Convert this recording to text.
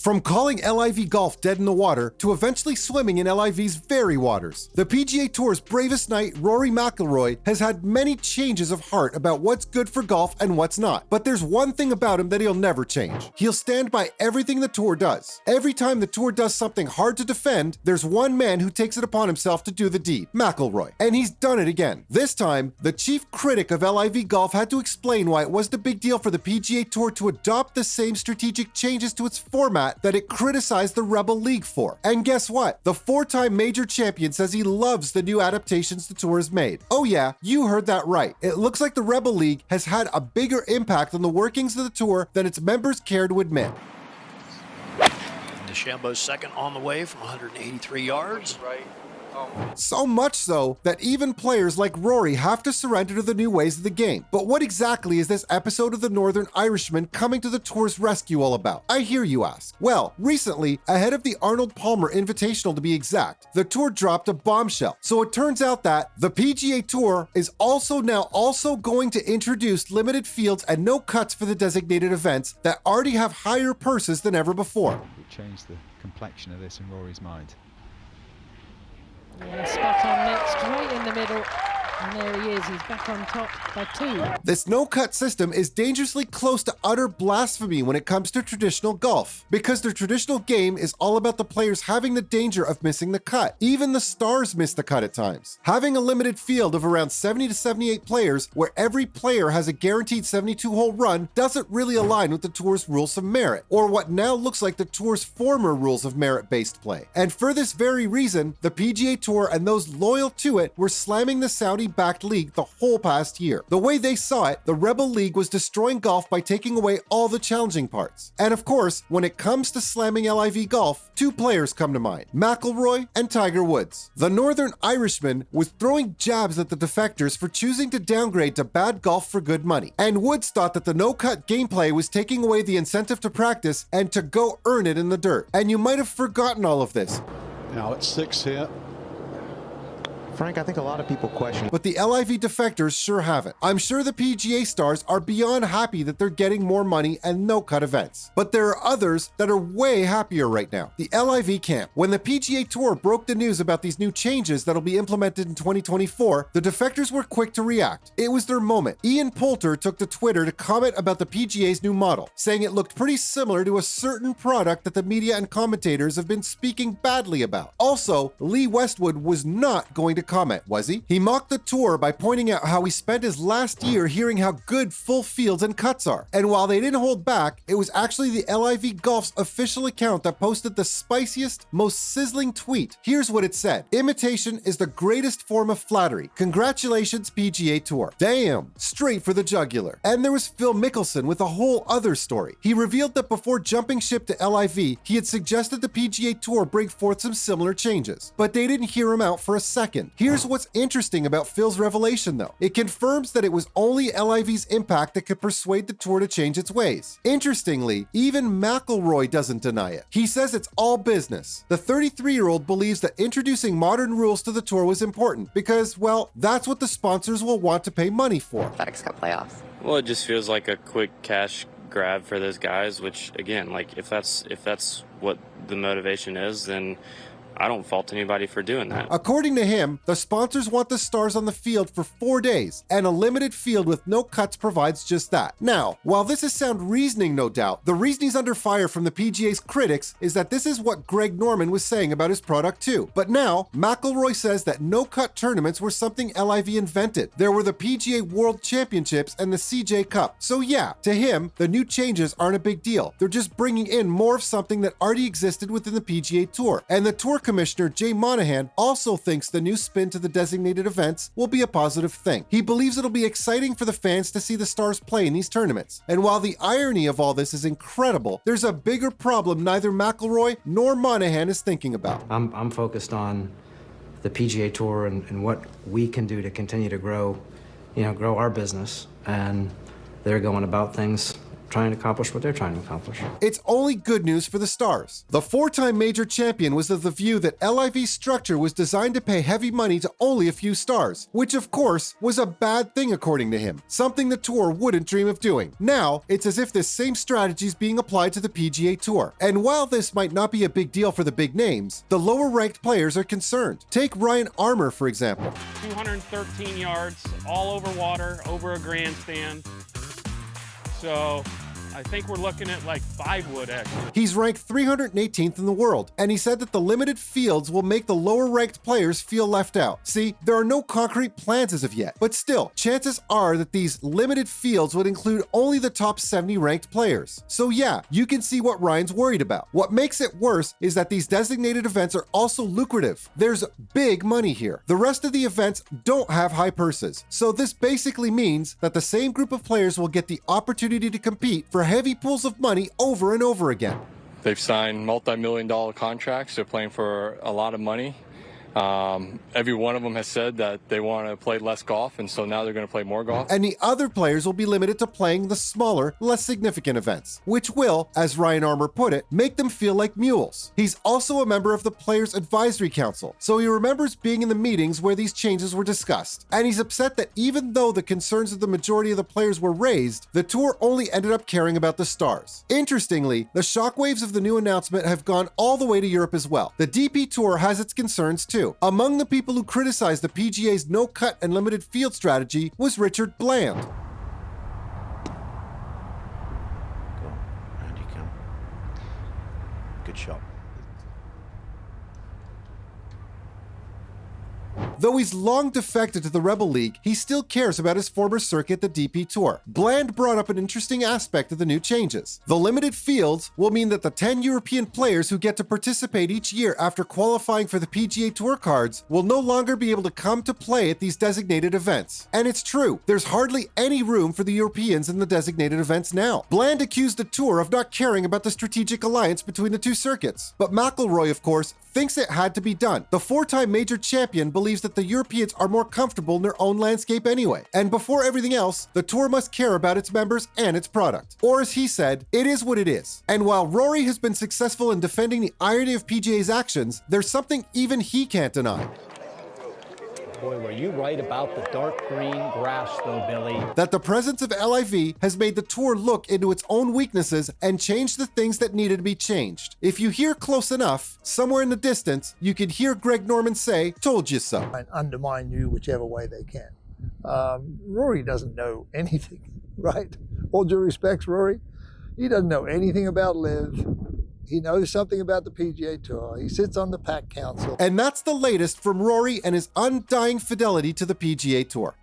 From calling LIV golf dead in the water to eventually swimming in LIV's very waters. The PGA Tour's bravest knight, Rory McIlroy, has had many changes of heart about what's good for golf and what's not. But there's one thing about him that he'll never change. He'll stand by everything the Tour does. Every time the Tour does something hard to defend, there's one man who takes it upon himself to do the deed, McIlroy. And he's done it again. This time, the chief critic of LIV golf had to explain why it was the big deal for the PGA Tour to adopt the same strategic changes to its format that it criticized the Rebel League for. And guess what? The four-time major champion says he loves the new adaptations the Tour has made. Oh yeah, you heard that right. It looks like the Rebel League has had a bigger impact on the workings of the Tour than its members care to admit. DeChambeau's second on the way from 183 yards. So much so that even players like Rory have to surrender to the new ways of the game. But what exactly is this episode of The Northern Irishman coming to the Tour's rescue all about? I hear you ask. Well, recently, ahead of the Arnold Palmer Invitational to be exact, the Tour dropped a bombshell. So it turns out that the PGA Tour is also going to introduce limited fields and no cuts for the designated events that already have higher purses than ever before. We changed the complexion of this in Rory's mind. Yeah, spot on next, right in the middle. And there he is, he's back on top by 2. This no-cut system is dangerously close to utter blasphemy when it comes to traditional golf, because the traditional game is all about the players having the danger of missing the cut. Even the stars miss the cut at times. Having a limited field of around 70 to 78 players, where every player has a guaranteed 72-hole run, doesn't really align with the Tour's rules of merit, or what now looks like the Tour's former rules of merit-based play. And for this very reason, the PGA Tour and those loyal to it were slamming the Saudi-backed league the whole past year. The way they saw it, the Rebel League was destroying golf by taking away all the challenging parts. And of course, when it comes to slamming LIV golf, 2 players come to mind, McIlroy and Tiger Woods. The Northern Irishman was throwing jabs at the defectors for choosing to downgrade to bad golf for good money. And Woods thought that the no-cut gameplay was taking away the incentive to practice and to go earn it in the dirt. And you might have forgotten all of this. Now it's 6 here. Frank, I think a lot of people question. But the LIV defectors sure haven't. I'm sure the PGA stars are beyond happy that they're getting more money and no-cut events. But there are others that are way happier right now. The LIV camp. When the PGA Tour broke the news about these new changes that'll be implemented in 2024, the defectors were quick to react. It was their moment. Ian Poulter took to Twitter to comment about the PGA's new model, saying it looked pretty similar to a certain product that the media and commentators have been speaking badly about. Also, Lee Westwood was not going to comment, was he? He mocked the Tour by pointing out how he spent his last year hearing how good full fields and cuts are. And while they didn't hold back, it was actually the LIV Golf's official account that posted the spiciest, most sizzling tweet. Here's what it said. Imitation is the greatest form of flattery. Congratulations, PGA Tour. Damn, straight for the jugular. And there was Phil Mickelson with a whole other story. He revealed that before jumping ship to LIV, he had suggested the PGA Tour bring forth some similar changes. But they didn't hear him out for a second. Here's what's interesting about Phil's revelation though. It confirms that it was only LIV's impact that could persuade the Tour to change its ways. Interestingly, even McIlroy doesn't deny it. He says it's all business. The 33-year-old believes that introducing modern rules to the Tour was important because, well, that's what the sponsors will want to pay money for. FedEx Cup playoffs. Well, it just feels like a quick cash grab for those guys, which again, like if that's what the motivation is, then I don't fault anybody for doing that. According to him, the sponsors want the stars on the field for 4 days, and a limited field with no cuts provides just that. Now, while this is sound reasoning, no doubt, the reason he's under fire from the PGA's critics is that this is what Greg Norman was saying about his product too. But now, McIlroy says that no-cut tournaments were something LIV invented. There were the PGA World Championships and the CJ Cup. So yeah, to him, the new changes aren't a big deal. They're just bringing in more of something that already existed within the PGA Tour. And the Tour Commissioner Jay Monahan also thinks the new spin to the designated events will be a positive thing. He believes it'll be exciting for the fans to see the stars play in these tournaments. And while the irony of all this is incredible, there's a bigger problem neither McIlroy nor Monahan is thinking about. I'm focused on the PGA Tour and what we can do to continue to grow our business. And they're going about things trying to accomplish what they're trying to accomplish. It's only good news for the stars. The four-time major champion was of the view that LIV's structure was designed to pay heavy money to only a few stars, which of course was a bad thing according to him, something the tour wouldn't dream of doing. Now, it's as if this same strategy is being applied to the PGA Tour. And while this might not be a big deal for the big names, the lower-ranked players are concerned. Take Ryan Armour, for example. 213 yards, all over water, over a grandstand. So I think we're looking at like 5 wood actually. He's ranked 318th in the world, and he said that the limited fields will make the lower-ranked players feel left out. See, there are no concrete plans as of yet, but still, chances are that these limited fields would include only the top 70 ranked players. So yeah, you can see what Ryan's worried about. What makes it worse is that these designated events are also lucrative. There's big money here. The rest of the events don't have high purses, so this basically means that the same group of players will get the opportunity to compete for heavy pools of money over and over again. They've signed multi-million-dollar contracts. They're playing for a lot of money. Every one of them has said that they want to play less golf, and so now they're going to play more golf. And the other players will be limited to playing the smaller, less significant events, which will, as Ryan Armour put it, make them feel like mules. He's also a member of the Players Advisory Council, so he remembers being in the meetings where these changes were discussed. And he's upset that even though the concerns of the majority of the players were raised, the tour only ended up caring about the stars. Interestingly, the shockwaves of the new announcement have gone all the way to Europe as well. The DP Tour has its concerns too. Among the people who criticized the PGA's no-cut and limited field strategy was Richard Bland. Go on, round you come. Good shot. Though he's long defected to the Rebel League, he still cares about his former circuit, the DP Tour. Bland brought up an interesting aspect of the new changes. The limited fields will mean that the 10 European players who get to participate each year after qualifying for the PGA Tour cards will no longer be able to come to play at these designated events. And it's true, there's hardly any room for the Europeans in the designated events now. Bland accused the Tour of not caring about the strategic alliance between the two circuits. But McIlroy, of course, thinks it had to be done. The four-time major champion believes that the Europeans are more comfortable in their own landscape anyway. And before everything else, the tour must care about its members and its product. Or as he said, it is what it is. And while Rory has been successful in defending the irony of PGA's actions, there's something even he can't deny. Boy, were you right about the dark green grass, though, Billy. That the presence of LIV has made the tour look into its own weaknesses and change the things that needed to be changed. If you hear close enough, somewhere in the distance, you can hear Greg Norman say, "Told you so." And undermine you whichever way they can. Rory doesn't know anything, right? All due respects, Rory, he doesn't know anything about LIV. He knows something about the PGA Tour. He sits on the PAC Council. And that's the latest from Rory and his undying fidelity to the PGA Tour.